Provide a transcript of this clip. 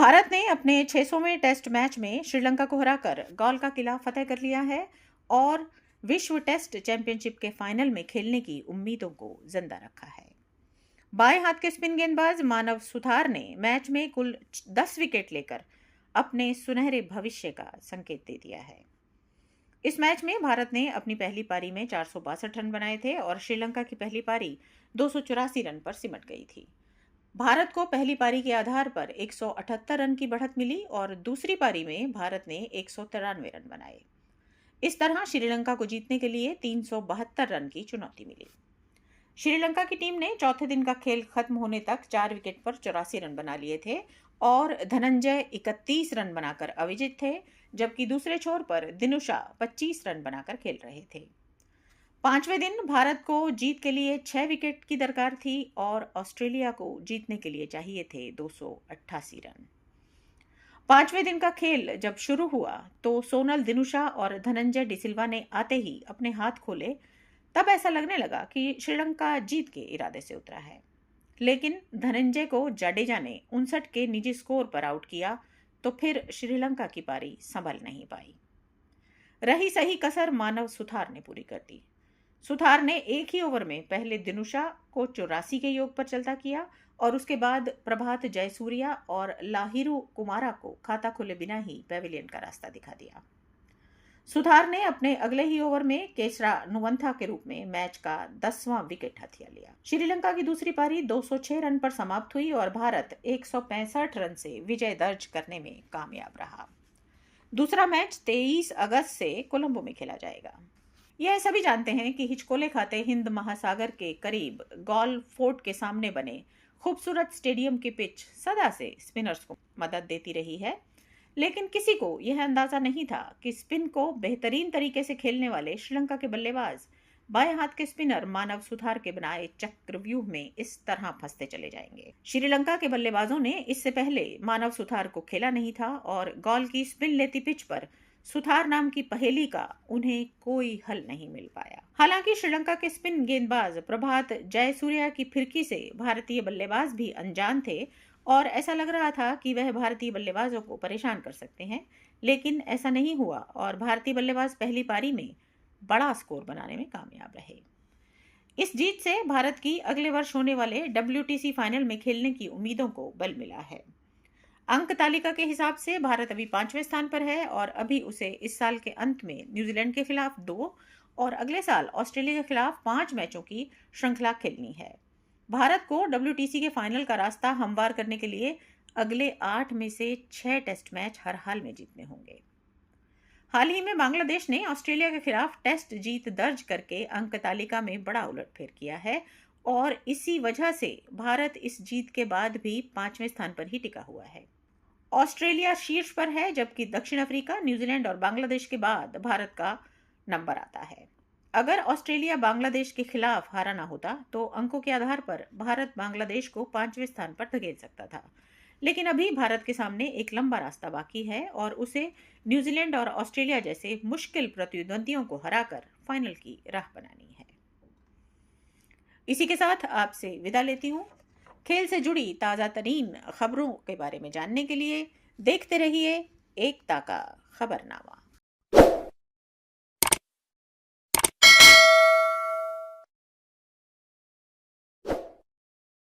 भारत ने अपने 600वें test match में श्रीलंका को हराकर गॉल का किला फतेह कर लिया है और विश्व टेस्ट चैंपियनशिप के फाइनल में खेलने की उम्मीदों को जिंदा रखा है। बाएं हाथ के स्पिन गेंदबाज मानव सुथार ने मैच में कुल 10 विकेट लेकर अपने सुनहरे भविष्य का संकेत दे दिया है। इस मैच में भारत ने अपनी पहली पारी में 462 रन बनाए थे और श्रीलंका की पहली पारी 284 रन पर सिमट गई थी। भारत को पहली पारी के आधार पर 178 रन की बढ़त मिली और दूसरी पारी में भारत ने 193 रन बनाए। इस तरह श्रीलंका को जीतने के लिए 372 रन की चुनौती मिली। श्रीलंका की टीम ने चौथे दिन का खेल खत्म होने तक 4 विकेट पर 84 रन बना लिए थे और धनंजय 31 रन बनाकर अविजित थे, जबकि दूसरे छोर पर दिनुशा 25 रन बनाकर खेल रहे थे। पांचवें दिन भारत को जीत के लिए 6 विकेट की दरकार थी और ऑस्ट्रेलिया को जीतने के लिए चाहिए थे 288 रन। पांचवें दिन का खेल जब शुरू हुआ तो सोनल दिनुशा और धनंजय डिसिल्वा ने आते ही अपने हाथ खोले। तब ऐसा लगने लगा कि श्रीलंका जीत के इरादे से उतरा है, लेकिन धनंजय को जाडेजा ने 59 के निजी स्कोर पर आउट किया तो फिर श्रीलंका की पारी संभल नहीं पाई। रही सही कसर मानव सुथार ने पूरी कर दी। सुथार ने एक ही ओवर में पहले दिनुशा को 84 के योग पर चलता किया और उसके बाद प्रभात जयसूर्या और लाहिरू कुमारा को खाता खोले बिना ही पेविलियन का रास्ता दिखा दिया। सुथार ने अपने अगले ही ओवर में केसरा नुवंथा के रूप में मैच का 10वां विकेट हथिया लिया। श्रीलंका की दूसरी पारी 206 रन पर समाप्त हुई और भारत 165 रन से विजय दर्ज करने में कामयाब रहा। दूसरा मैच 23 अगस्त से कोलंबो में खेला जाएगा। यह सभी जानते हैं कि हिचकोले खाते हिंद महासागर के करीब गॉल फोर्ट के सामने बने खूबसूरत स्टेडियम की पिच सदा से स्पिनर्स को मदद देती रही है, लेकिन किसी को यह अंदाजा नहीं था कि स्पिन को बेहतरीन तरीके से खेलने वाले श्रीलंका के बल्लेबाज बाएं हाथ के स्पिनर मानव सुथार के बनाए चक्रव्यूह में इस तरह फंसते चले जाएंगे। श्रीलंका के बल्लेबाजों ने इससे पहले मानव सुथार को खेला नहीं था और गॉल की स्पिन लेती पिच पर सुथार नाम की पहेली का उन्हें कोई हल नहीं मिल पाया। हालांकि श्रीलंका के स्पिन गेंदबाज प्रभात जयसूर्या की फिरकी से भारतीय बल्लेबाज भी अनजान थे और ऐसा लग रहा था कि वह भारतीय बल्लेबाजों को परेशान कर सकते हैं, लेकिन ऐसा नहीं हुआ और भारतीय बल्लेबाज पहली पारी में बड़ा स्कोर बनाने में कामयाब रहे। इस जीत से भारत की अगले वर्ष होने वाले WTC फाइनल में खेलने की उम्मीदों को बल मिला है। अंक तालिका के हिसाब से भारत अभी 5वें स्थान पर है और अभी उसे इस साल के अंत में न्यूजीलैंड के खिलाफ 2 और अगले साल ऑस्ट्रेलिया के खिलाफ 5 मैचों की श्रृंखला खेलनी है। भारत को WTC के फाइनल का रास्ता हमवार करने के लिए अगले 8 में से 6 टेस्ट मैच हर हाल में जीतने होंगे। हाल ही में बांग्लादेश ने ऑस्ट्रेलिया के खिलाफ टेस्ट जीत दर्ज करके अंक तालिका में बड़ा उलटफेर किया है और इसी वजह से भारत इस जीत के बाद भी 5वें स्थान पर ही टिका हुआ है। ऑस्ट्रेलिया शीर्ष पर है, जबकि दक्षिण अफ्रीका, न्यूजीलैंड और बांग्लादेश के बाद भारत का नंबर आता है। अगर ऑस्ट्रेलिया बांग्लादेश के खिलाफ हारा ना होता तो अंकों के आधार पर भारत बांग्लादेश को 5वें स्थान पर धकेल सकता था, लेकिन अभी भारत के सामने एक लंबा रास्ता बाकी है और उसे न्यूजीलैंड और ऑस्ट्रेलिया जैसे मुश्किल प्रतिद्वंदियों को हराकर फाइनल की राह बनानी है। इसी के साथ आपसे विदा लेती हूँ। खेल से जुड़ी ताज़ा तरीन खबरों के बारे में जानने के लिए देखते रहिए एकता का खबरनामा।